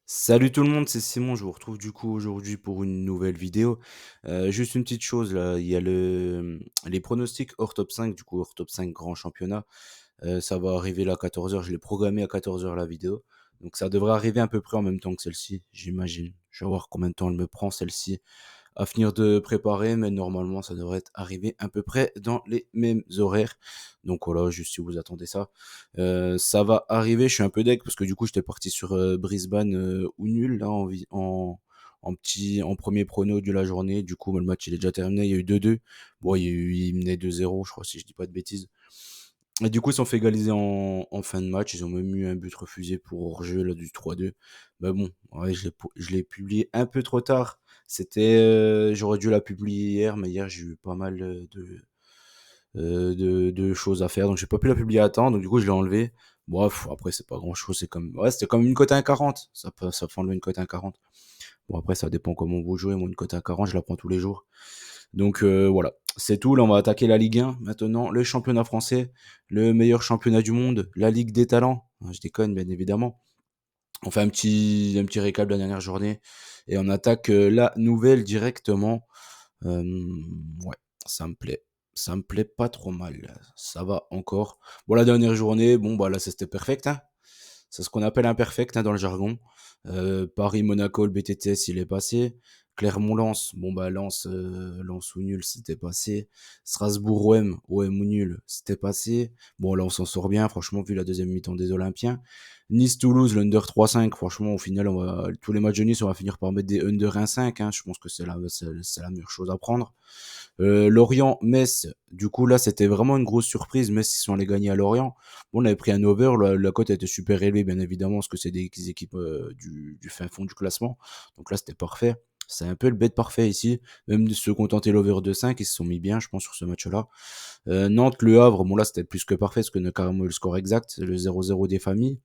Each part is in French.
Salut tout le monde, c'est Simon, je vous retrouve du coup aujourd'hui pour une nouvelle vidéo. Juste une petite chose là, il y a les pronostics hors top 5, du coup hors top 5 grand championnat. Ça va arriver là à 14 heures. Je l'ai programmé à 14 heures la vidéo. Donc ça devrait arriver à peu près en même temps que celle-ci, j'imagine. Je vais voir combien de temps elle me prend celle-ci à finir de préparer, mais normalement ça devrait être arrivé à peu près dans les mêmes horaires. Donc voilà, juste si vous attendez ça. Ça va arriver, je suis un peu deg parce que du coup j'étais parti sur Brisbane ou nul là en premier prono de la journée. Du coup, le match il est déjà terminé, il y a eu 2-2. Bon, il menait 2-0, je crois, si je dis pas de bêtises. Et du coup, ils sont fait égaliser en fin de match. Ils ont même eu un but refusé pour hors-jeu là, du 3-2. Mais bon, ouais, je l'ai publié un peu trop tard. J'aurais dû la publier hier, mais hier j'ai eu pas mal de choses à faire, donc j'ai pas pu la publier à temps. Donc du coup, je l'ai enlevé. Bref, après c'est pas grand-chose. Ouais, c'était comme une cote à 1,40. Ça peut enlever une cote à 1,40. Bon, après ça dépend comment vous jouez. Moi, une cote à 1,40, je la prends tous les jours. Donc voilà, c'est tout. Là, on va attaquer la Ligue 1. Maintenant, le championnat français, le meilleur championnat du monde, la Ligue des talents. Je déconne, bien évidemment. On fait un petit récap de la dernière journée et on attaque la nouvelle directement. Ouais, ça me plaît. Ça me plaît pas trop mal. Ça va encore. Bon, la dernière journée, bon, bah là, c'était perfect, hein. C'est ce qu'on appelle un perfect, hein, dans le jargon. Paris-Monaco, le BTTS, il est passé. Clermont-Lens, bon bah Lens ou nul, c'était passé. Strasbourg-OM, OM ou nul, c'était passé. Bon là on s'en sort bien, franchement, vu la deuxième mi-temps des Olympiens. Nice-Toulouse, l'under 3,5, franchement, au final, tous les matchs de Nice, on va finir par mettre des under 1,5, hein. Je pense que c'est la meilleure chose à prendre. Lorient-Metz, du coup là c'était vraiment une grosse surprise. Metz ils sont allés gagner à Lorient. Bon, on avait pris un over, la cote était super élevée bien évidemment parce que c'est des équipes du fin fond du classement. Donc là c'était parfait. C'est un peu le bet parfait ici. Même de se contenter l'over de 5, ils se sont mis bien je pense sur ce match-là. Nantes, Le Havre, bon là c'était plus que parfait parce que carrément le score exact, c'est le 0-0 des familles.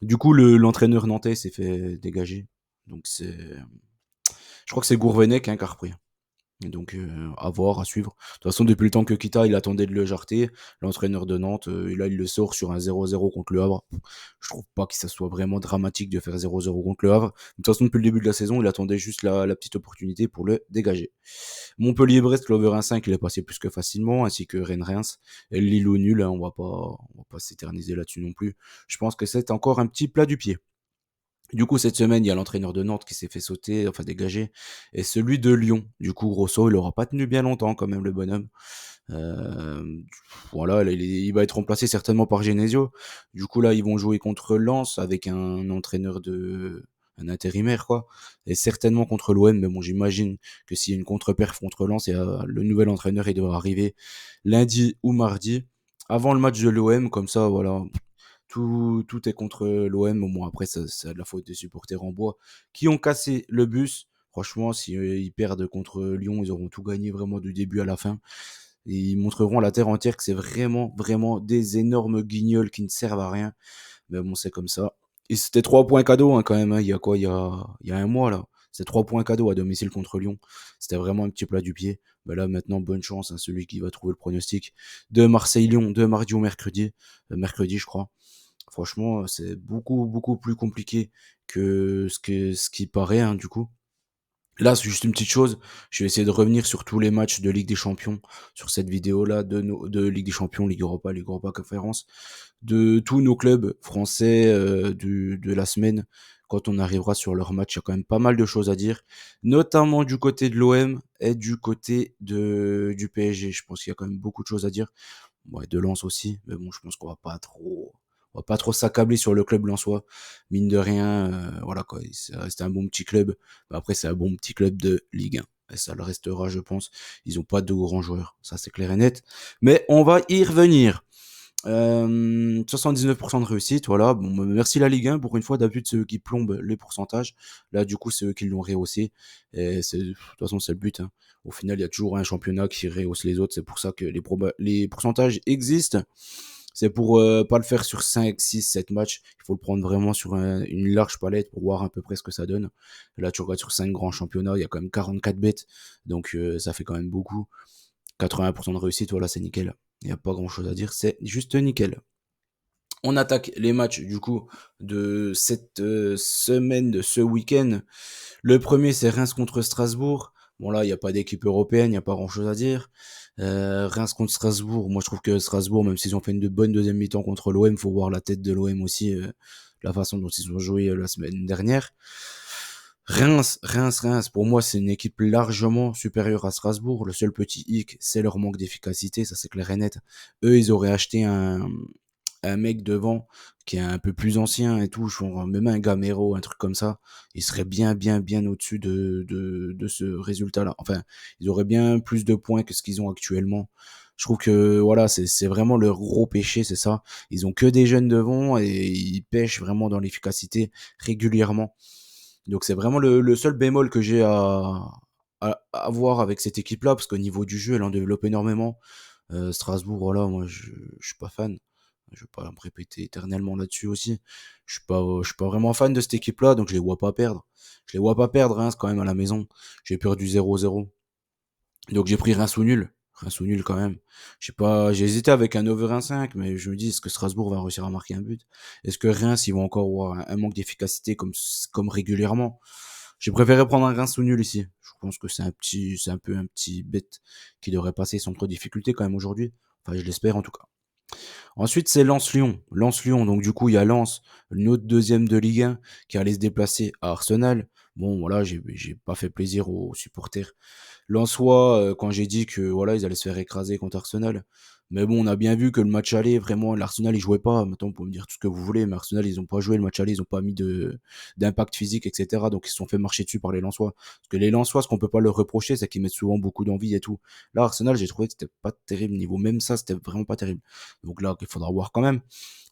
Du coup l'entraîneur nantais s'est fait dégager. Donc je crois que c'est Gourvenec, hein, qui a repris. Et donc, à voir, à suivre. De toute façon, depuis le temps que Kita, il attendait de le jarter, l'entraîneur de Nantes, et là, il le sort sur un 0-0 contre le Havre. Je trouve pas que ça soit vraiment dramatique de faire 0-0 contre le Havre. De toute façon, depuis le début de la saison, il attendait juste la petite opportunité pour le dégager. Montpellier-Brest, l'over 1,5, il est passé plus que facilement, ainsi que Rennes-Reims. Et Lille au nul, hein, on va pas s'éterniser là-dessus non plus. Je pense que c'est encore un petit plat du pied. Du coup, cette semaine, il y a l'entraîneur de Nantes qui s'est fait sauter, enfin dégager, et celui de Lyon. Du coup, Grosso, il aura pas tenu bien longtemps quand même, le bonhomme. Euh, voilà, là, il va être remplacé certainement par Genesio. Du coup, là, ils vont jouer contre Lens avec un intérimaire, quoi. Et certainement contre l'OM, mais bon, j'imagine que s'il y a une contre-perf contre Lens, le nouvel entraîneur, il devra arriver lundi ou mardi, avant le match de l'OM, comme ça, voilà, tout est contre l'OM. Bon, après, c'est de la faute des supporters en bois qui ont cassé le bus. Franchement, si ils perdent contre Lyon, ils auront tout gagné vraiment du début à la fin. Et ils montreront à la terre entière que c'est vraiment, vraiment des énormes guignols qui ne servent à rien. Mais bon, c'est comme ça. Et c'était 3 points cadeaux, hein, quand même, hein. Il y a quoi? Il y a un mois, là. C'était 3 points cadeaux à domicile contre Lyon. C'était vraiment un petit plat du pied. Mais là, maintenant, bonne chance, hein, celui qui va trouver le pronostic de Marseille-Lyon, de mardi ou mercredi. Mercredi, je crois. Franchement, c'est beaucoup, beaucoup plus compliqué que ce qui paraît, hein, du coup. Là, c'est juste une petite chose. Je vais essayer de revenir sur tous les matchs de Ligue des Champions, sur cette vidéo-là de Ligue des Champions, Ligue Europa Conférence, de tous nos clubs français de la semaine. Quand on arrivera sur leur match, il y a quand même pas mal de choses à dire, notamment du côté de l'OM et du côté du PSG. Je pense qu'il y a quand même beaucoup de choses à dire. Ouais, de Lens aussi, mais bon, je pense qu'on va pas trop s'accabler sur le club lensois. Mine de rien, voilà quoi, ça reste un bon petit club. Mais après, c'est un bon petit club de Ligue 1. Et ça le restera, je pense. Ils ont pas de grands joueurs, ça c'est clair et net. Mais on va y revenir. 79% de réussite, voilà. Bon, merci la Ligue 1 pour une fois d'habitude ceux qui plombent les pourcentages. Là, du coup, c'est eux qui l'ont rehaussé. Et de toute façon, c'est le but, hein. Au final, il y a toujours un championnat qui rehausse les autres. C'est pour ça que les pourcentages existent. C'est pour pas le faire sur 5, 6, 7 matchs. Il faut le prendre vraiment sur une large palette pour voir à peu près ce que ça donne. Là, tu regardes sur 5 grands championnats, il y a quand même 44 bêtes. Donc, ça fait quand même beaucoup. 80% de réussite, voilà, c'est nickel. Il n'y a pas grand chose à dire, c'est juste nickel. On attaque les matchs du coup de cette semaine, de ce week-end. Le premier, c'est Reims contre Strasbourg. Bon là, il n'y a pas d'équipe européenne, il n'y a pas grand-chose à dire. Reims contre Strasbourg, moi je trouve que Strasbourg, même s'ils ont fait une bonne deuxième mi-temps contre l'OM, faut voir la tête de l'OM aussi, la façon dont ils ont joué la semaine dernière. Reims, pour moi, c'est une équipe largement supérieure à Strasbourg. Le seul petit hic, c'est leur manque d'efficacité, ça c'est clair et net. Eux, ils auraient acheté un mec devant qui est un peu plus ancien et tout, genre même un Gamero, un truc comme ça, il serait bien au-dessus de ce résultat-là. Enfin, ils auraient bien plus de points que ce qu'ils ont actuellement. Je trouve que voilà, c'est vraiment leur gros péché, c'est ça. Ils ont que des jeunes devant et ils pêchent vraiment dans l'efficacité régulièrement. Donc c'est vraiment le seul bémol que j'ai à voir avec cette équipe-là, parce qu'au niveau du jeu, elle en développe énormément. Strasbourg, voilà, moi je suis pas fan. Je vais pas me répéter éternellement là-dessus aussi. Je suis pas vraiment fan de cette équipe-là, donc je les vois pas perdre. Je les vois pas perdre, hein, c'est quand même à la maison. J'ai peur du 0-0. Donc j'ai pris Reims ou nul. Reims ou nul quand même. J'ai hésité avec un over 1,5, mais je me dis, est-ce que Strasbourg va réussir à marquer un but? Est-ce que Reims, ils vont encore avoir un manque d'efficacité comme régulièrement? J'ai préféré prendre un Reims ou nul ici. Je pense que c'est un peu un petit bête qui devrait passer sans trop de difficulté quand même aujourd'hui. Enfin, je l'espère en tout cas. Ensuite, c'est Lens-Lyon. Lens-Lyon, donc du coup, il y a Lens, notre deuxième de Ligue 1, qui allait se déplacer à Arsenal. Bon, voilà, j'ai pas fait plaisir aux supporters lensois quand j'ai dit que voilà, ils allaient se faire écraser contre Arsenal. Mais bon, on a bien vu que le match aller, vraiment, l'Arsenal, ils jouaient pas. Maintenant, vous pouvez me dire tout ce que vous voulez, mais Arsenal, ils ont pas joué le match aller, ils ont pas mis d'impact physique, etc. Donc, ils se sont fait marcher dessus par les Lensois. Parce que les Lensois, ce qu'on peut pas leur reprocher, c'est qu'ils mettent souvent beaucoup d'envie et tout. Là, Arsenal, j'ai trouvé que c'était pas terrible niveau. Même ça, c'était vraiment pas terrible. Donc là, il faudra voir quand même.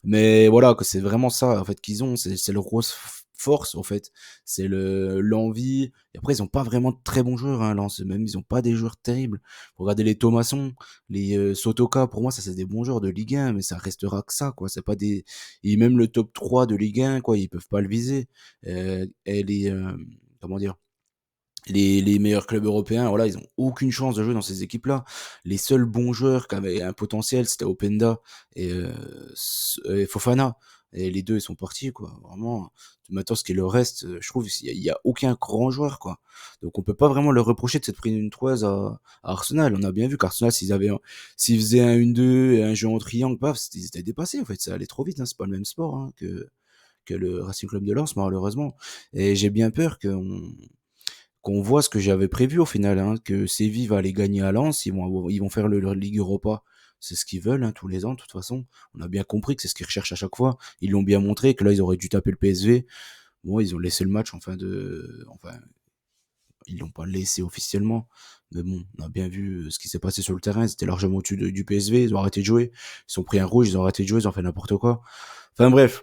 Mais voilà, que c'est vraiment ça, en fait, qu'ils ont. C'est leur grosse force, en fait. C'est l'envie. Et après, ils ont pas vraiment de très bons joueurs, hein, Lens. Même, ils ont pas des joueurs terribles. Regardez les Thomasson, les Sotoka, pour moi, ça, c'est des bons joueurs de Ligue 1, mais ça restera que ça, quoi. C'est pas des. Et même le top 3 de Ligue 1, quoi, ils peuvent pas le viser. Et les. Comment dire? Les meilleurs clubs européens, voilà, ils ont aucune chance de jouer dans ces équipes-là. Les seuls bons joueurs qui avaient un potentiel, c'était Openda et Fofana. Et les deux, ils sont partis, quoi. Vraiment. Maintenant, ce qui le reste, je trouve, il y a aucun grand joueur, quoi. Donc, on peut pas vraiment leur reprocher de s'être pris une 3 à Arsenal. On a bien vu qu'Arsenal, s'ils faisaient un 1-2 et un jeu en triangle, paf, ils étaient dépassés, en fait. Ça allait trop vite, hein. C'est pas le même sport, hein, que le Racing Club de Lens, malheureusement. Et j'ai bien peur qu'on voit ce que j'avais prévu au final, hein, que Séville va aller gagner à Lens, ils vont faire leur Ligue Europa. C'est ce qu'ils veulent, hein, tous les ans, de toute façon. On a bien compris que c'est ce qu'ils recherchent à chaque fois. Ils l'ont bien montré, que là, ils auraient dû taper le PSV. Bon, ils ont laissé le match enfin, ils l'ont pas laissé officiellement. Mais bon, on a bien vu ce qui s'est passé sur le terrain. Ils étaient largement au-dessus du PSV. Ils ont arrêté de jouer. Ils ont pris un rouge. Ils ont arrêté de jouer. Ils ont fait n'importe quoi. Enfin bref.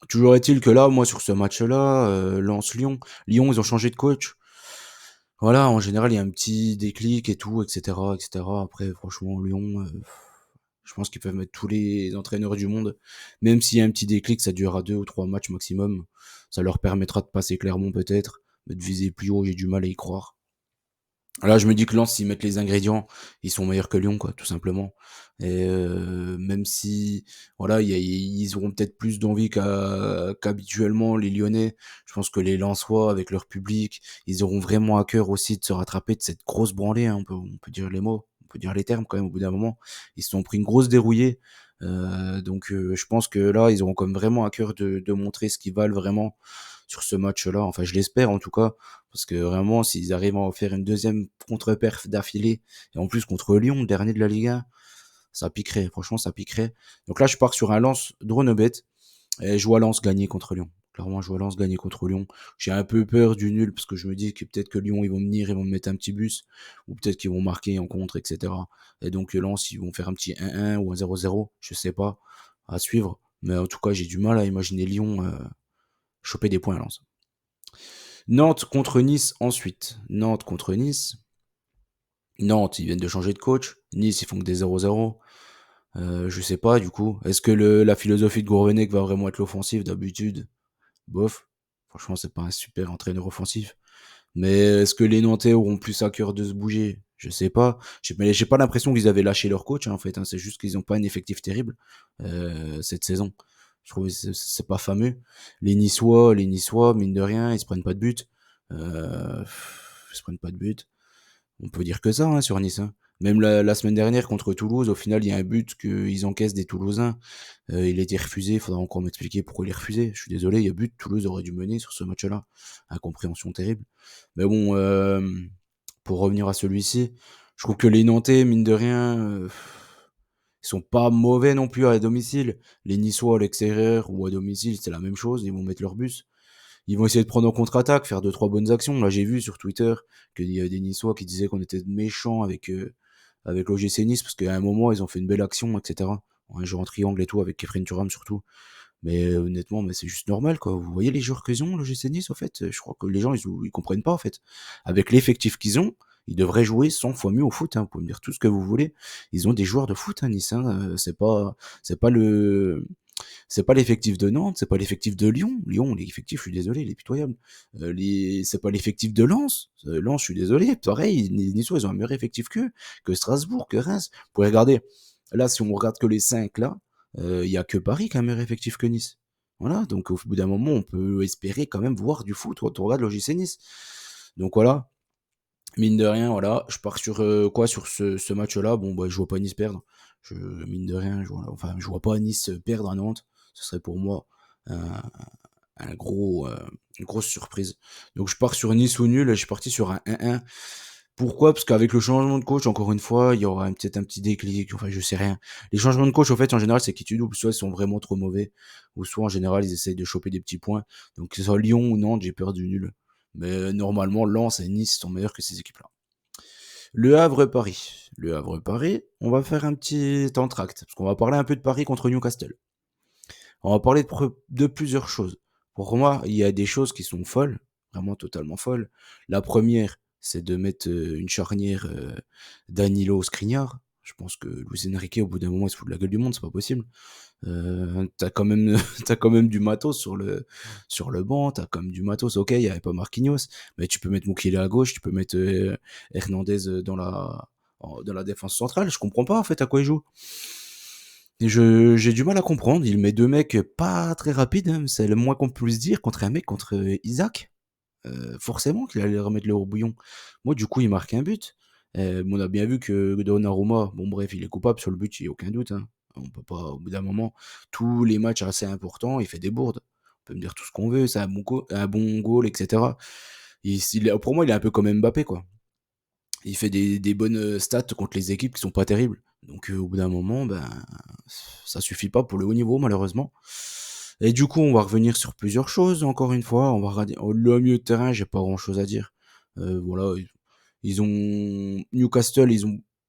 Toujours est-il que là, moi, sur ce match-là, Lyon, ils ont changé de coach. Voilà, en général, il y a un petit déclic et tout, etc., etc. Après, franchement, Lyon, je pense qu'ils peuvent mettre tous les entraîneurs du monde. Même s'il y a un petit déclic, ça durera 2 ou 3 matchs maximum. Ça leur permettra de passer Clermont peut-être, mais de viser plus haut, j'ai du mal à y croire. Là, je me dis que Lens, s'ils mettent les ingrédients, ils sont meilleurs que Lyon, quoi, tout simplement. Et même si, voilà, ils auront peut-être plus d'envie qu'habituellement, les Lyonnais. Je pense que les Lensois, avec leur public, ils auront vraiment à cœur aussi de se rattraper de cette grosse branlée, hein, on peut dire les mots, on peut dire les termes quand même au bout d'un moment. Ils se sont pris une grosse dérouillée. Donc, je pense que là, ils auront quand même vraiment à cœur de montrer ce qu'ils valent vraiment sur ce match-là. Enfin, je l'espère en tout cas. Parce que vraiment, s'ils arrivent à en faire une deuxième contre-perf d'affilée, et en plus contre Lyon, dernier de la Ligue 1, ça piquerait, franchement, ça piquerait. Donc là, je pars sur un Lens Dronebet, et je vois Lens gagner contre Lyon. Clairement, je vois Lens gagner contre Lyon. J'ai un peu peur du nul, parce que je me dis que peut-être que Lyon, ils vont venir, ils vont me mettre un petit bus, ou peut-être qu'ils vont marquer en contre, etc. Et donc Lens, ils vont faire un petit 1-1 ou un 0-0, je sais pas, à suivre. Mais en tout cas, j'ai du mal à imaginer Lyon choper des points à Lens. Nantes contre Nice ensuite. Nantes contre Nice. Nantes, ils viennent de changer de coach. Nice, ils font que des 0-0. Je sais pas, du coup. Est-ce que la philosophie de Gourvenec va vraiment être l'offensive d'habitude? Bof. Franchement, c'est pas un super entraîneur offensif. Mais est-ce que les Nantais auront plus à cœur de se bouger? Je sais pas. J'ai pas l'impression qu'ils avaient lâché leur coach, hein, en fait, hein. C'est juste qu'ils ont pas un effectif terrible cette saison. Je trouve que c'est pas fameux. Les Niçois, mine de rien, ils se prennent pas de but. Ils se prennent pas de but. On peut dire que ça hein, sur Nice. Hein. Même la semaine dernière contre Toulouse, au final, il y a un but qu'ils encaissent des Toulousains. Il a été refusé. Il faudra encore m'expliquer pourquoi il est refusé. Je suis désolé, il y a but. Toulouse aurait dû mener sur ce match-là. Incompréhension terrible. Mais bon, pour revenir à celui-ci, je trouve que les Nantais, mine de rien, ils sont pas mauvais non plus à domicile. Les Niçois à l'extérieur ou à domicile, c'est la même chose. Ils vont mettre leur bus. Ils vont essayer de prendre en contre-attaque, faire deux trois bonnes actions. Là, j'ai vu sur Twitter qu'il y a des Niçois qui disaient qu'on était méchants avec l'OGC Nice parce qu'à un moment ils ont fait une belle action, etc. Un jeu en triangle et tout avec Kefren Turam surtout. Mais honnêtement, mais c'est juste normal quoi. Vous voyez les joueurs qu'ils ont, l'OGC Nice, en fait. Je crois que les gens ils comprennent pas en fait. Avec l'effectif qu'ils ont, ils devraient jouer 100 fois mieux au foot. Hein. Vous pouvez me dire tout ce que vous voulez. Ils ont des joueurs de foot, hein, Nice. Hein. C'est pas l'effectif de Nantes, c'est pas l'effectif de Lyon. Lyon, l'effectif, je suis désolé, il est pitoyable. C'est pas l'effectif de Lens. Lens, je suis désolé. Pareil, les Niçois, ils ont un meilleur effectif que Strasbourg, que Reims. Vous pouvez regarder. Là, si on regarde que les 5 là, il y a que Paris qui a un meilleur effectif que Nice. Voilà, donc au bout d'un moment, on peut espérer quand même voir du foot quand on regarde l'OGC Nice. Donc voilà, mine de rien, voilà, je pars sur quoi sur ce match-là. Bon, bah, je vois pas Nice perdre. Mine de rien, je vois pas Nice perdre à Nantes. Ce serait pour moi un, une grosse surprise. Donc je pars sur Nice ou nul. Je suis parti sur un 1-1. Pourquoi? Parce qu'avec le changement de coach, encore une fois, il y aura peut-être un petit déclic. Enfin, je sais rien. Les changements de coach, en fait, en général, c'est qui tu doubles. Soit ils sont vraiment trop mauvais, ou soit en général, ils essayent de choper des petits points. Donc que ce soit Lyon ou Nantes, j'ai peur du nul. Mais normalement, Lens et Nice sont meilleurs que ces équipes-là. Le Havre-Paris. Le Havre-Paris, on va faire un petit entracte, parce qu'on va parler un peu de Paris contre Newcastle. On va parler de plusieurs choses. Pour moi, il y a des choses qui sont folles, vraiment totalement folles. La première, c'est de mettre une charnière Danilo Skriniar. Je pense que Luis Enrique, au bout d'un moment, il se fout de la gueule du monde, c'est pas possible. T'as quand même, t'as quand même du matos sur le banc, t'as quand même du matos. Ok, il y avait pas Marquinhos, mais tu peux mettre Mukele à gauche, tu peux mettre Hernandez dans la défense centrale. Je comprends pas en fait à quoi il joue. Et j'ai du mal à comprendre. Il met deux mecs pas très rapides, hein, c'est le moins qu'on puisse dire contre un mec contre Isaac. Forcément qu'il allait remettre le bouillon. Moi, du coup, il marque un but. On a bien vu que Donnarumma, bon bref, il est coupable sur le but, il n'y a aucun doute. Hein. On peut pas, au bout d'un moment, tous les matchs assez importants, il fait des bourdes. On peut me dire tout ce qu'on veut, c'est un bon goal, etc. Pour moi, il est un peu comme Mbappé, quoi. Il fait des bonnes stats contre les équipes qui sont pas terribles. Donc au bout d'un moment, ben ça suffit pas pour le haut niveau malheureusement. Et du coup, on va revenir sur plusieurs choses. Encore une fois, on va regarder le milieu de terrain. J'ai pas grand chose à dire. Voilà, ils ont Newcastle,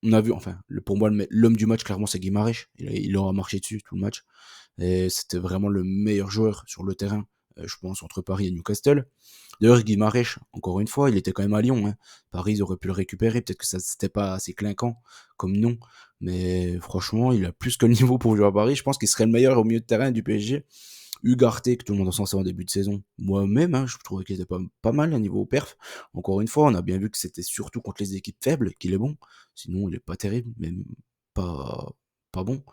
on a vu. Enfin, pour moi, l'homme du match clairement, c'est Guimarães. Il aura marché dessus tout le match. Et c'était vraiment le meilleur joueur sur le terrain, je pense, entre Paris et Newcastle. D'ailleurs, Guimarães, encore une fois, il était quand même à Lyon. Hein. Paris, ils auraient pu le récupérer. Peut-être que ça c'était pas assez clinquant comme nom. Mais franchement, il a plus que le niveau pour jouer à Paris. Je pense qu'il serait le meilleur au milieu de terrain du PSG. Ugarte, que tout le monde encensait en début de saison. Moi-même, hein, je trouvais qu'il était pas mal à niveau perf. Encore une fois, on a bien vu que c'était surtout contre les équipes faibles qu'il est bon. Sinon, il est pas terrible, même pas, pas bon.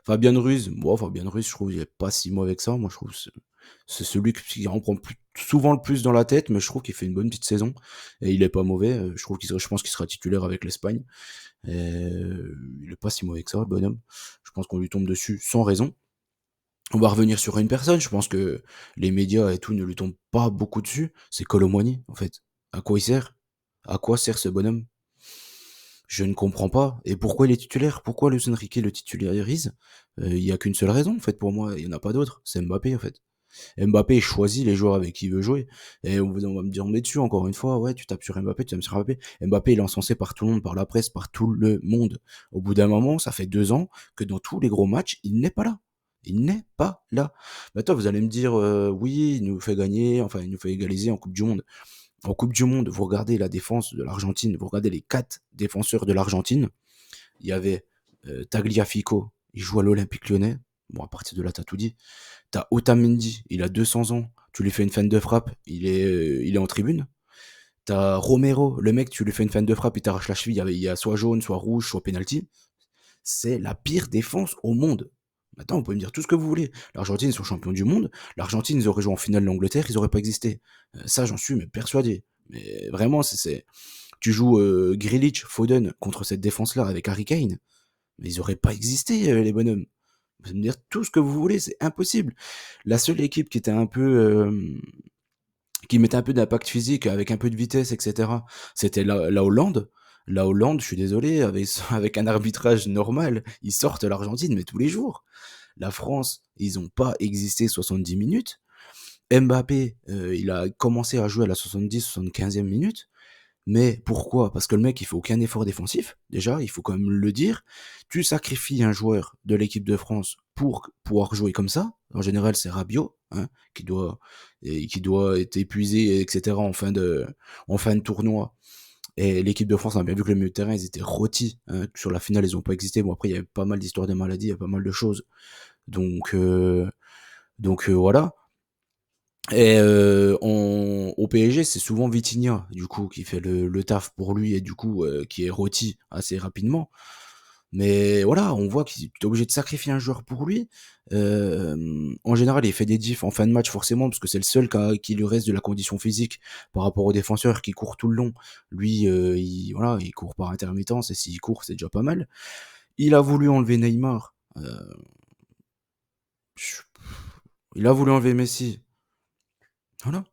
Fabien Ruiz, je trouve qu'il est pas si mauvais que ça. Moi, je trouve que c'est celui qui en prend souvent le plus dans la tête, mais je trouve qu'il fait une bonne petite saison. Et il est pas mauvais. Je pense qu'il sera titulaire avec l'Espagne. Il est pas si mauvais que ça, le bonhomme. Je pense qu'on lui tombe dessus sans raison. On va revenir sur une personne, je pense que les médias et tout ne lui tombent pas beaucoup dessus, c'est Kolo Muani, en fait. À quoi il sert? À quoi sert ce bonhomme? Je ne comprends pas. Et pourquoi il est titulaire? Pourquoi Luis Enrique le titularise? Il y a qu'une seule raison, en fait, pour moi, il y en a pas d'autre, c'est Mbappé, en fait. Mbappé choisit les joueurs avec qui il veut jouer. Et on va me dire, on met dessus, encore une fois, ouais, tu tapes sur Mbappé, tu tapes sur Mbappé. Mbappé, il est encensé par tout le monde, par la presse, par tout le monde. Au bout d'un moment, ça fait 2 ans que dans tous les gros matchs, il n'est pas là. Il n'est pas là. Maintenant, vous allez me dire, oui, il nous fait gagner, enfin, il nous fait égaliser en Coupe du Monde. En Coupe du Monde, vous regardez la défense de l'Argentine, vous regardez les 4 défenseurs de l'Argentine. Il y avait Tagliafico, il joue à l'Olympique Lyonnais. Bon, à partir de là, t'as tout dit. T'as Otamendi, il a 200 ans. Tu lui fais une fin de frappe, il est en tribune. T'as Romero, le mec, tu lui fais une fin de frappe, il t'arrache la cheville, il y a soit jaune, soit rouge, soit penalty. C'est la pire défense au monde. Maintenant, vous pouvez me dire tout ce que vous voulez. L'Argentine, ils sont champions du monde. L'Argentine, ils auraient joué en finale de l'Angleterre, ils auraient pas existé. Ça, j'en suis mais persuadé. Mais vraiment, tu joues Grealish, Foden contre cette défense-là avec Harry Kane, mais ils auraient pas existé, les bonhommes. Vous pouvez me dire tout ce que vous voulez, c'est impossible. La seule équipe qui était un peu, qui mettait un peu d'impact physique avec un peu de vitesse, etc., c'était la Hollande. La Hollande, je suis désolé, avec, avec un arbitrage normal, ils sortent l'Argentine, mais tous les jours. La France, ils n'ont pas existé 70 minutes. Mbappé, il a commencé à jouer à la 70-75e minute. Mais pourquoi? Parce que le mec, il fait aucun effort défensif. Déjà, il faut quand même le dire. Tu sacrifies un joueur de l'équipe de France pour pouvoir jouer comme ça. En général, c'est Rabiot, hein, qui doit être épuisé, etc. en fin de tournoi. Et l'équipe de France a bien vu que le milieu de terrain, ils étaient rôtis, hein. Sur la finale, ils n'ont pas existé. Bon, après, il y avait pas mal d'histoires de maladies, il y a pas mal de choses. Donc, voilà. Et au PSG, c'est souvent Vitinha, du coup, qui fait le taf pour lui et du coup, qui est rôti assez rapidement. Mais voilà, on voit qu'il est obligé de sacrifier un joueur pour lui. En général, il fait des diffs en fin de match forcément, parce que c'est le seul qui lui reste de la condition physique par rapport aux défenseurs qui courent tout le long. Lui, voilà, il court par intermittence et s'il court, c'est déjà pas mal. Il a voulu enlever Neymar. Je- il a voulu enlever Messi. Voilà.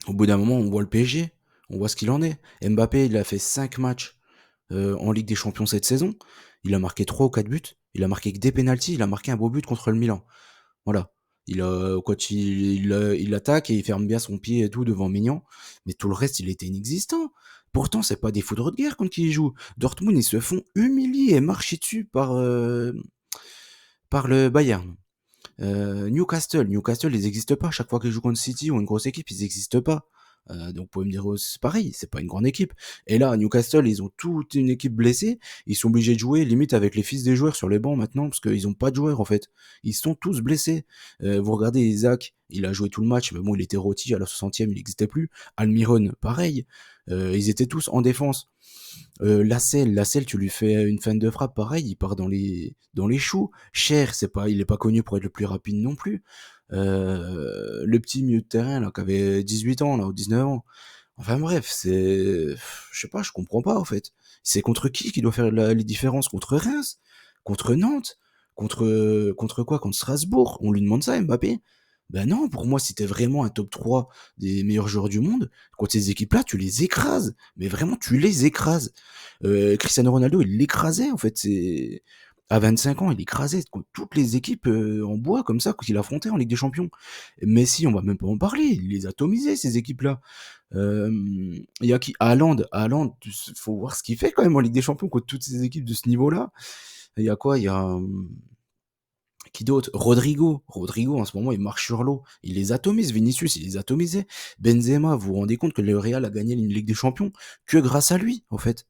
Au bout d'un moment, on voit le PSG, on voit ce qu'il en est. Mbappé, il a fait 5 matchs en Ligue des Champions cette saison. Il a marqué 3 ou 4 buts. Il a marqué que des pénaltys. Il a marqué un beau but contre le Milan. Voilà. Quand il attaque et il ferme bien son pied et tout devant Mignon. Mais tout le reste, il était inexistant. Pourtant, c'est pas des foudres de guerre quand ils jouent. Dortmund, ils se font humilier et marcher dessus par le Bayern. Newcastle, ils n'existent pas. Chaque fois qu'ils jouent contre City ou une grosse équipe, ils n'existent pas. Donc vous pouvez me dire, c'est pareil, c'est pas une grande équipe. Et là, Newcastle, ils ont toute une équipe blessée. Ils sont obligés de jouer limite avec les fils des joueurs sur les bancs maintenant parce qu'ils ont pas de joueurs en fait. Ils sont tous blessés. Vous regardez Isaac, il a joué tout le match, mais bon, il était rôti à la 60e, il n'existait plus. Almiron, pareil. Ils étaient tous en défense. Lascelles, tu lui fais une fin de frappe, pareil, il part dans les choux. Cher, il est pas connu pour être le plus rapide non plus. Le petit milieu de terrain là, qui avait 18 ans là, ou 19 ans. Enfin bref, je sais pas, je comprends pas en fait. C'est contre qui doit faire les différences? Contre Reims? Contre Nantes? Contre quoi? Contre Strasbourg? On lui demande ça, Mbappé? Ben non, pour moi, si t'es vraiment un top 3 des meilleurs joueurs du monde, contre ces équipes-là, tu les écrases. Mais vraiment, tu les écrases. Cristiano Ronaldo, il l'écrasait, en fait. À 25 ans, il écrasait toutes les équipes en bois, comme ça, qu'il affrontait en Ligue des Champions. Messi, on va même pas en parler. Il les atomisait, ces équipes-là. Il y a qui? Haaland, faut voir ce qu'il fait quand même en Ligue des Champions contre toutes ces équipes de ce niveau-là. Il y a quoi? Il y a qui d'autre? Rodrigo, en ce moment, il marche sur l'eau. Il les atomise. Vinicius, il les atomisait. Benzema, vous vous rendez compte que le Real a gagné une Ligue des Champions que grâce à lui, en fait.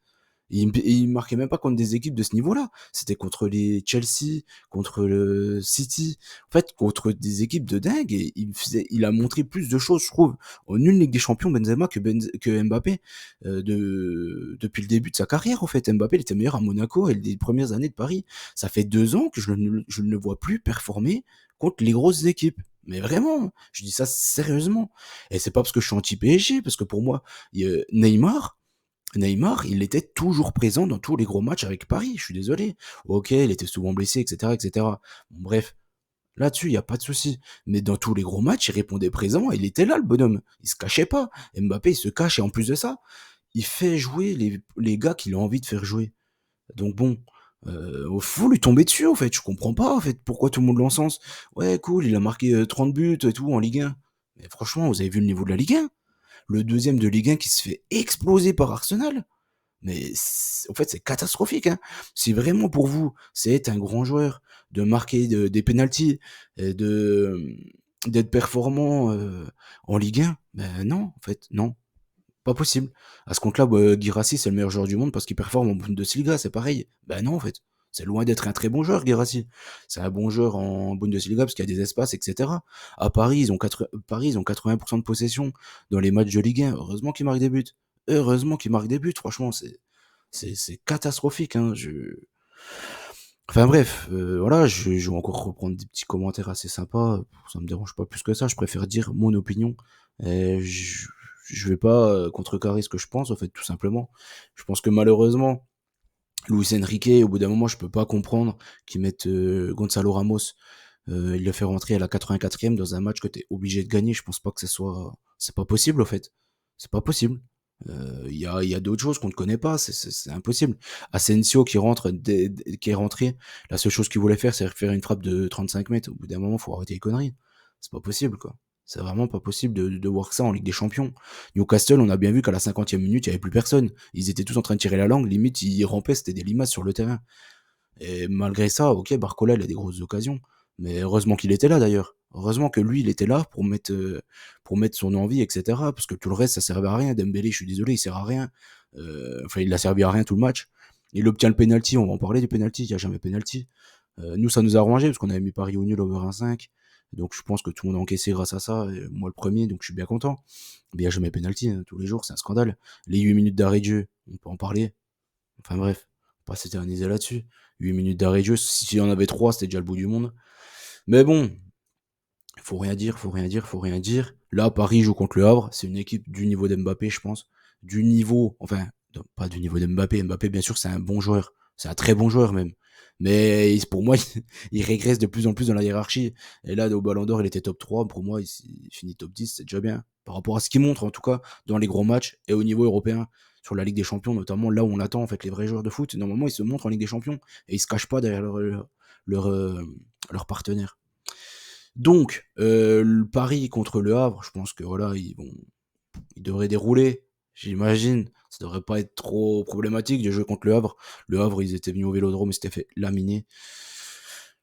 Il marquait même pas contre des équipes de ce niveau-là. C'était contre les Chelsea, contre le City. En fait, contre des équipes de dingue. Et il a montré plus de choses, je trouve, en une Ligue des Champions, Benzema, que Mbappé, depuis le début de sa carrière, en fait. Mbappé, il était meilleur à Monaco et les premières années de Paris. Ça fait 2 ans que je ne le vois plus performer contre les grosses équipes. Mais vraiment, je dis ça sérieusement. Et c'est pas parce que je suis anti-PSG, parce que pour moi, Neymar, il était toujours présent dans tous les gros matchs avec Paris, je suis désolé. Ok, il était souvent blessé, etc., etc. Bon, bref, là-dessus, il n'y a pas de souci. Mais dans tous les gros matchs, il répondait présent, il était là, le bonhomme. Il se cachait pas. Mbappé, il se cache, et en plus de ça, il fait jouer les gars qu'il a envie de faire jouer. Donc bon, faut lui tomber dessus, en fait. Je comprends pas, en fait, pourquoi tout le monde l'encense. Ouais, cool, il a marqué 30 buts et tout en Ligue 1. Mais franchement, vous avez vu le niveau de la Ligue 1? Le deuxième de Ligue 1 qui se fait exploser par Arsenal? Mais en fait, c'est catastrophique, hein. Si vraiment pour vous, c'est être un grand joueur, de marquer des pénaltys, et d'être performant en Ligue 1, ben non, en fait, non, pas possible. À ce compte-là, Guirassy, c'est le meilleur joueur du monde parce qu'il performe en Bundesliga, c'est pareil. Ben non, en fait. C'est loin d'être un très bon joueur, Guirassy. C'est un bon joueur en Bundesliga parce qu'il y a des espaces, etc. À Paris, Paris, ils ont 80% de possession dans les matchs de Ligue 1. Heureusement qu'ils marquent des buts. Heureusement qu'ils marquent des buts. Franchement, c'est catastrophique, hein. Enfin bref, voilà, je vais encore reprendre des petits commentaires assez sympas, ça me dérange pas plus que ça, je préfère dire mon opinion et je vais pas, contrecarrer ce que je pense, en fait, tout simplement. Je pense que malheureusement, Luis Enrique, au bout d'un moment, je peux pas comprendre qu'ils mettent, Gonzalo Ramos, il le fait rentrer à la 84e dans un match que tu es obligé de gagner. Je pense pas que c'est pas possible, au fait. C'est pas possible. Il y a d'autres choses qu'on ne connaît pas, c'est impossible. Asensio qui est rentré, la seule chose qu'il voulait faire, c'est faire une frappe de 35 mètres. Au bout d'un moment, faut arrêter les conneries. C'est pas possible, quoi. C'est vraiment pas possible de voir ça en Ligue des Champions. Newcastle, on a bien vu qu'à la 50e minute, il y avait plus personne. Ils étaient tous en train de tirer la langue, limite, ils rampaient, c'était des limaces sur le terrain. Et malgré ça, ok, Barcola, il a des grosses occasions. Mais heureusement qu'il était là d'ailleurs. Heureusement que lui, il était là pour mettre son envie, etc. Parce que tout le reste, ça servait à rien. Dembélé, je suis désolé, il sert à rien. Enfin, il a servi à rien tout le match. Il obtient le penalty, on va en parler du penalty, il n'y a jamais penalty. Nous, ça nous a arrangé parce qu'on avait mis Paris au nul over 1,5. Donc je pense que tout le monde a encaissé grâce à ça. Et moi le premier, donc je suis bien content. Mais il n'y a jamais penalty, hein, tous les jours, c'est un scandale. Les 8 minutes d'arrêt de jeu, on peut en parler. Enfin bref, on va pas s'éterniser là-dessus. 8 minutes d'arrêt de jeu, s'il y en avait 3, c'était déjà le bout du monde. Mais bon, faut rien dire, faut rien dire, faut rien dire. Là, Paris joue contre le Havre, c'est une équipe du niveau d'Mbappé, je pense. Du niveau, enfin, pas du niveau d'Mbappé. Mbappé, bien sûr, c'est un bon joueur. C'est un très bon joueur même. Mais pour moi, il régresse de plus en plus dans la hiérarchie. Et là, au Ballon d'Or, il était top 3. Pour moi, il finit top 10, c'est déjà bien. Par rapport à ce qu'il montre, en tout cas, dans les gros matchs et au niveau européen, sur la Ligue des Champions, notamment là où on attend en fait les vrais joueurs de foot. Normalement, ils se montrent en Ligue des Champions et ils se cachent pas derrière leur, leur partenaire. Donc, le Paris contre le Havre, je pense que voilà, ils devraient dérouler, j'imagine. Ça devrait pas être trop problématique de jouer contre le Havre. Le Havre, ils étaient venus au Vélodrome, ils s'étaient fait laminer.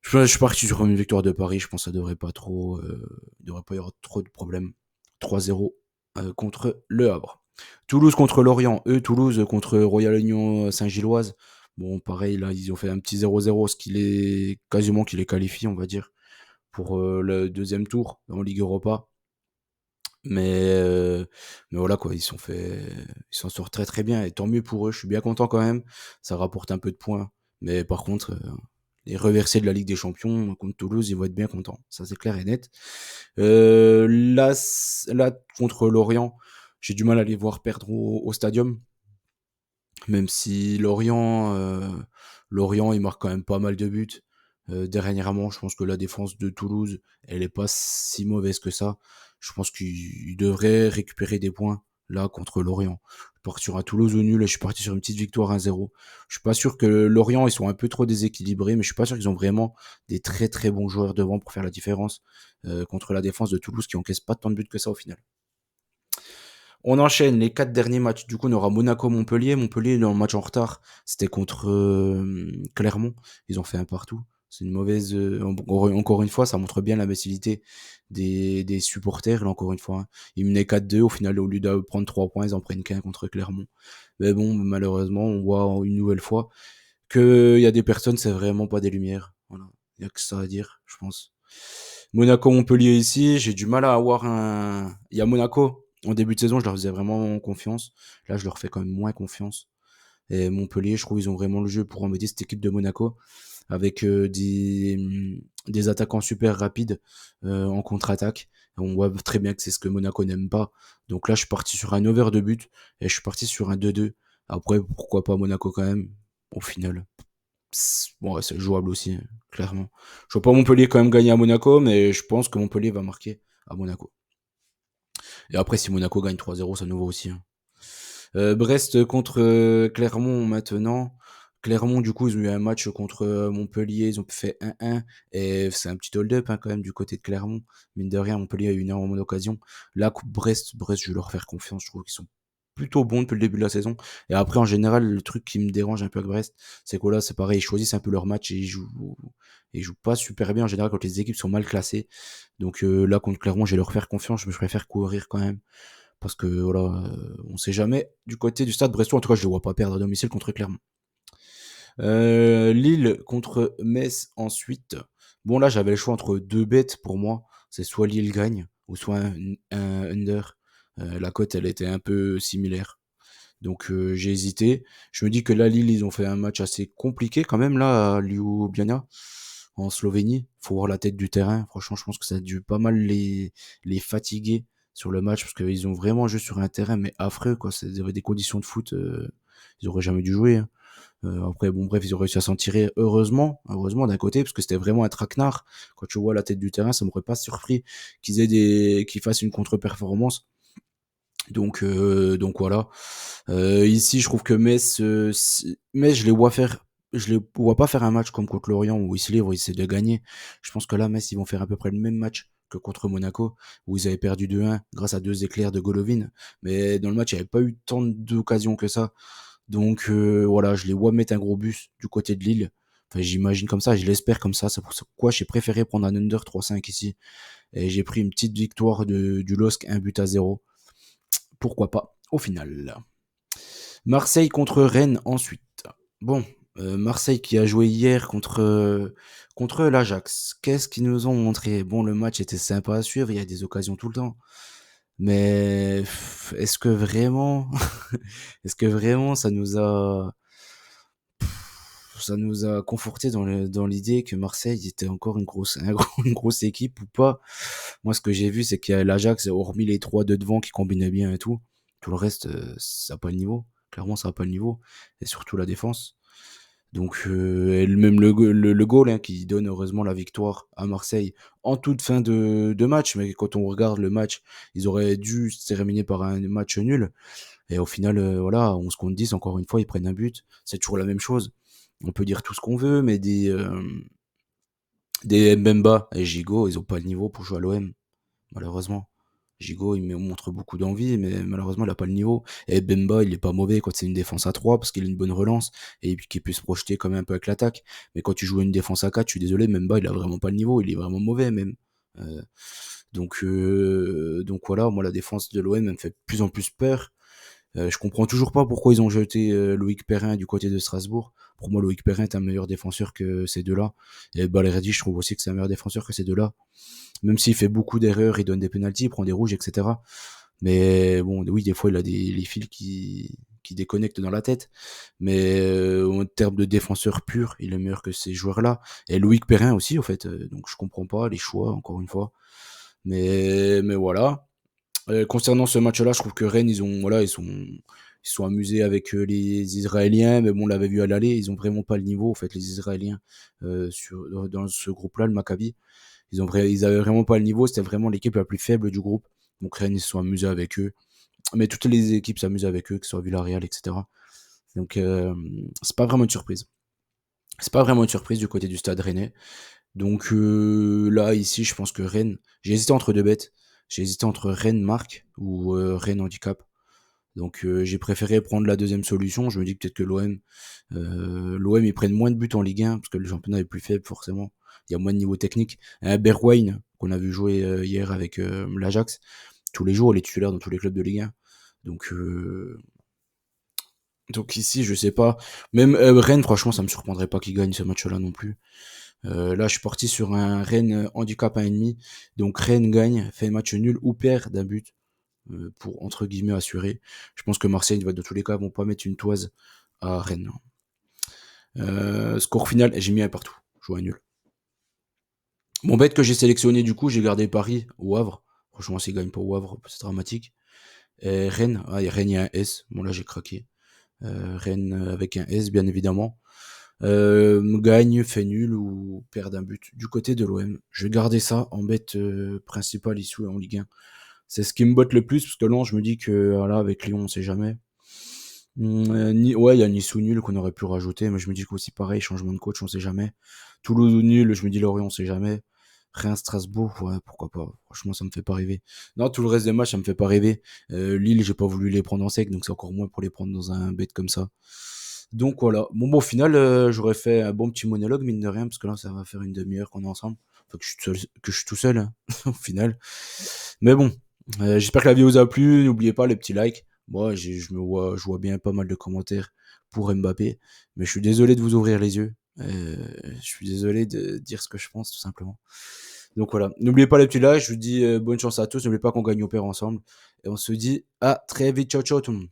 Je suis parti sur une victoire de Paris, je pense que ça devrait pas trop, il devrait pas y avoir trop de problèmes. 3-0 contre le Havre. Toulouse contre Lorient, Toulouse contre Royal Union Saint-Gilloise. Bon, pareil, là, ils ont fait un petit 0-0, ce qui les quasiment qui les qualifie, on va dire, pour le deuxième tour en Ligue Europa. Mais, euh, mais voilà quoi, ils s'en sortent très très bien et tant mieux pour eux. Je suis bien content quand même. Ça rapporte un peu de points. Mais par contre, les reversés de la Ligue des Champions contre Toulouse, ils vont être bien contents. Ça c'est clair et net. Là contre Lorient, j'ai du mal à les voir perdre au stadium. Même si Lorient, il marque quand même pas mal de buts. Dernièrement, je pense que la défense de Toulouse, elle est pas si mauvaise que ça. Je pense qu'il devrait récupérer des points là contre Lorient. Je pars sur un Toulouse au nul et je suis parti sur une petite victoire 1-0. Je suis pas sûr que Lorient, ils sont un peu trop déséquilibrés, mais je suis pas sûr qu'ils ont vraiment des très très bons joueurs devant pour faire la différence contre la défense de Toulouse qui encaisse pas tant de buts que ça au final. On enchaîne les 4 derniers matchs. Du coup, on aura Monaco-Montpellier. Montpellier, dans le match en retard, c'était contre Clermont. Ils ont fait un partout. C'est une mauvaise. Encore une fois, ça montre bien l'imbécilité des supporters. Là, encore une fois, hein. Ils menaient 4-2. Au final, au lieu de prendre 3 points, ils en prennent qu'un contre Clermont. Mais bon, malheureusement, on voit une nouvelle fois qu'il y a des personnes, c'est vraiment pas des lumières. Voilà. Il n'y a que ça à dire, je pense. Monaco-Montpellier ici, j'ai du mal à avoir un. Il y a Monaco. En début de saison, je leur faisais vraiment confiance. Là, je leur fais quand même moins confiance. Et Montpellier, je trouve qu'ils ont vraiment le jeu pour embêter cette équipe de Monaco avec des attaquants super rapides en contre-attaque. On voit très bien que c'est ce que Monaco n'aime pas. Donc là, je suis parti sur un over de but et je suis parti sur un 2-2. Après, pourquoi pas Monaco quand même, au final. Bon, ouais, c'est jouable aussi, hein, clairement. Je vois pas Montpellier quand même gagner à Monaco, mais je pense que Montpellier va marquer à Monaco. Et après, si Monaco gagne 3-0, ça nous va aussi, hein. Brest contre Clermont maintenant. Clermont, du coup, ils ont eu un match contre Montpellier, ils ont fait 1-1. Et c'est un petit hold-up hein, quand même du côté de Clermont. Mine de rien, Montpellier a eu une énorme occasion. Là, Brest, je vais leur faire confiance. Je trouve qu'ils sont plutôt bons depuis le début de la saison. Et après, en général, le truc qui me dérange un peu avec Brest, c'est que là, c'est pareil, ils choisissent un peu leur match et ils jouent pas super bien en général quand les équipes sont mal classées. Donc là, contre Clermont, je vais leur faire confiance. Je préfère courir quand même. Parce que voilà, on sait jamais. Du côté du stade brestois, en tout cas, je ne les vois pas perdre à domicile contre Clermont. Lille contre Metz ensuite. Bon, là, j'avais le choix entre deux bêtes pour moi. C'est soit Lille gagne, ou soit un under. La cote, elle était un peu similaire. Donc j'ai hésité. Je me dis que là, Lille, ils ont fait un match assez compliqué quand même, là, à Ljubljana, en Slovénie. Faut voir la tête du terrain. Franchement, je pense que ça a dû pas mal les fatiguer sur le match, parce qu'ils ont vraiment joué sur un terrain, mais affreux, quoi. C'est des conditions de foot, ils auraient jamais dû jouer, hein. Après, bon, bref, ils ont réussi à s'en tirer, heureusement d'un côté, parce que c'était vraiment un traquenard. Quand tu vois la tête du terrain, ça m'aurait pas surpris qu'ils fassent une contre-performance. Donc voilà. Ici, je trouve que Metz, je les vois pas faire un match comme contre Lorient où ils se livrent, où ils essaient de gagner. Je pense que là, Metz, ils vont faire à peu près le même match que contre Monaco, où ils avaient perdu 2-1 grâce à 2 éclairs de Golovin. Mais dans le match, il n'y avait pas eu tant d'occasions que ça. Donc voilà, je les vois mettre un gros bus du côté de Lille. Enfin, j'imagine comme ça, je l'espère comme ça. C'est pourquoi j'ai préféré prendre un under 3-5 ici. Et j'ai pris une petite victoire du LOSC, 1-0. Pourquoi pas, au final. Marseille contre Rennes ensuite. Bon, Marseille qui a joué hier contre l'Ajax. Qu'est-ce qu'ils nous ont montré? Bon, le match était sympa à suivre, il y a des occasions tout le temps. Mais est-ce que vraiment, est-ce que vraiment ça nous a conforté dans l'idée que Marseille était encore une grosse équipe ou pas? Moi, ce que j'ai vu, c'est qu'il y a l'Ajax, hormis les trois de devant qui combinaient bien et tout le reste, ça n'a pas le niveau. Clairement, ça n'a pas le niveau. Et surtout la défense. Donc, et même le goal, hein, qui donne heureusement la victoire à Marseille en toute fin de match. Mais quand on regarde le match, ils auraient dû se terminer par un match nul. Et au final, voilà, 11 contre 10, encore une fois, ils prennent un but. C'est toujours la même chose. On peut dire tout ce qu'on veut, mais des Mbemba et Gigot, ils ont pas le niveau pour jouer à l'OM, malheureusement. Gigot, il me montre beaucoup d'envie, mais malheureusement, il a pas le niveau. Et Bemba, il est pas mauvais quand c'est une défense à 3 parce qu'il a une bonne relance et qu'il peut se projeter quand même un peu avec l'attaque. Mais quand tu joues une défense à 4, je suis désolé, Bemba, il a vraiment pas le niveau, il est vraiment mauvais même. Euh, donc voilà, moi la défense de l'OM elle me fait de plus en plus peur. Je comprends toujours pas pourquoi ils ont jeté Loïc Perrin du côté de Strasbourg. Pour moi, Loïc Perrin est un meilleur défenseur que ces deux-là. Et Balerdi, je trouve aussi que c'est un meilleur défenseur que ces deux-là. Même s'il fait beaucoup d'erreurs, il donne des pénaltys, il prend des rouges, etc. Mais bon, oui, des fois, il a les fils qui déconnectent dans la tête. Mais en termes de défenseur pur, il est meilleur que ces joueurs-là. Et Loïc Perrin aussi, au fait. Donc je comprends pas les choix, encore une fois. Mais voilà. Concernant ce match-là, je trouve que Rennes, ils sont amusés avec les Israéliens, mais bon, on l'avait vu à l'aller, ils ont vraiment pas le niveau, en fait, les Israéliens, dans ce groupe-là, le Maccabi. Ils avaient vraiment pas le niveau, c'était vraiment l'équipe la plus faible du groupe. Donc Rennes, ils se sont amusés avec eux. Mais toutes les équipes s'amusent avec eux, que ce soit Villarreal, etc. Donc c'est pas vraiment une surprise. C'est pas vraiment une surprise du côté du stade rennais. Donc là, ici, je pense que Rennes, j'ai hésité entre deux bêtes. J'ai hésité entre Rennes Marque ou Rennes Handicap. Donc j'ai préféré prendre la deuxième solution. Je me dis peut-être que l'OM ils prennent moins de buts en Ligue 1 parce que le championnat est plus faible forcément. Il y a moins de niveau technique. Bergwijn qu'on a vu jouer hier avec l'Ajax, tous les jours il est titulaire dans tous les clubs de Ligue 1. Donc ici je sais pas. Même Rennes franchement ça me surprendrait pas qu'il gagne ce match-là non plus. Là je suis parti sur un Rennes handicap 1,5. Donc Rennes gagne, fait match nul ou perd d'un but pour entre guillemets assurer. Je pense que Marseille, de tous les cas, vont pas mettre une toise à Rennes. Score final, j'ai mis un partout. Je joue un nul. Mon bête que j'ai sélectionné, du coup, j'ai gardé Paris au Havre. Franchement, s'ils gagnent pas au Havre, c'est dramatique. Et Rennes, Rennes, il y a un S. Bon, là, j'ai craqué. Rennes avec un S, bien évidemment. Gagne, fait nul ou perd un but du côté de l'OM. Je vais garder ça en bête principale ici en Ligue 1. C'est ce qui me botte le plus, parce que là, je me dis que voilà, avec Lyon, on sait jamais. Ouais, il y a Nice ou nul qu'on aurait pu rajouter, mais je me dis qu'aussi pareil, changement de coach, on sait jamais. Toulouse ou nul, je me dis Lorient, on sait jamais. Rien Strasbourg, ouais, pourquoi pas. Franchement, ça me fait pas rêver. Non, tout le reste des matchs, ça me fait pas rêver. Lille, j'ai pas voulu les prendre en sec, donc c'est encore moins pour les prendre dans un bet comme ça. Donc voilà. Bon, au final, j'aurais fait un bon petit monologue, mine de rien, parce que là, ça va faire une demi-heure qu'on est ensemble. Enfin, que je suis tout seul, hein, au final. Mais bon, j'espère que la vidéo vous a plu. N'oubliez pas les petits likes. Moi, je vois bien pas mal de commentaires pour Mbappé, mais je suis désolé de vous ouvrir les yeux. Je suis désolé de dire ce que je pense, tout simplement. Donc voilà. N'oubliez pas les petits likes. Je vous dis bonne chance à tous. N'oubliez pas qu'on gagne au pair ensemble. Et on se dit à très vite. Ciao, ciao tout le monde.